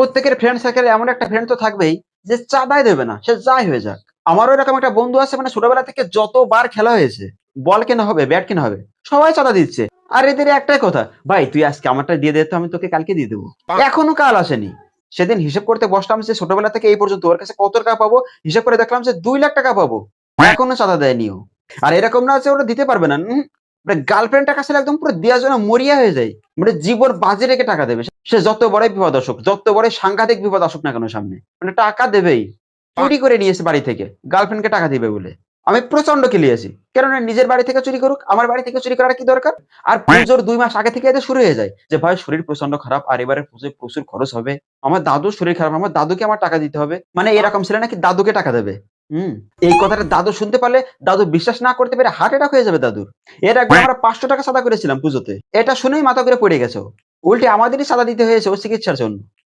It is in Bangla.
প্রত্যেকের ফ্রেন্ড সার্কেলে এমন একটা ফ্রেন্ড তো থাকবেই যে চাঁদাই দেবে না, সে যাই হয়ে যাক। আমারও এরকম একটা বন্ধু আছে, মানে ছোটবেলা থেকে যতবার খেলা হয়েছে, বল কেনা হবে, ব্যাট কেনা হবে, সবাই চাঁদা দিচ্ছে। আর এদের একটাই কথা, ভাই তুই আজকে আমারটা দিয়ে দে তো, আমি তোকে কালকে দিয়ে দেবো। এখনো কাল আসেনি। সেদিন হিসেব করতে বসলাম যে ছোটবেলা থেকে এই পর্যন্ত ওর কাছে কত টাকা পাবো, হিসেব করে দেখলাম যে 2 লাখ টাকা পাবো, এখনো চাঁদা দেয়নি ও। আর এরকম না যে ওরা দিতে পারবে না, গার্লফ্রেন্ডের কাছে একদম পুরো দেওয়ার জন্য মরিয়া হয়ে যায়, মানে জীবন বাজি রেখে টাকা দেবে। সে যত বড় বিপদ আসুক, যত বড় সাংঘাতিক বিপদ আসুক না কেন সামনে, মানে টাকা দেবেই। চুরি করে নিয়েছে বাড়ি থেকে, গার্লফ্রেন্ডকে টাকা দিবে বলে। আমি প্রচন্ড খেলিয়েছি, কেননা নিজের বাড়ি থেকে চুরি করুক, আমার বাড়ি থেকে চুরি করার কি দরকার। আর পুজোর 2 মাস আগে থেকে এদের শুরু হয়ে যায় যে ভাই শরীর প্রচন্ড খারাপ, আর এবারে পুজোয় প্রচুর খরচ হবে, আমার দাদুর শরীর খারাপ, আমার দাদুকে আমার টাকা দিতে হবে, মানে এরকম ছেলে নাকি দাদুকে টাকা দেবে। হুম। এই কথাটা দাদু শুনতে পারলে দাদু বিশ্বাস না করতে পেরে হার্ট অ্যাটাক হয়ে যাবে দাদুর। এর একবার আমরা 500 টাকা চাঁদা করেছিলাম পুজোতে, এটা শুনেই মাথা করে পড়ে গেছে ও। উল্টে আমাদেরই চাঁদা দিতে হয়েছে ওর চিকিৎসার জন্য।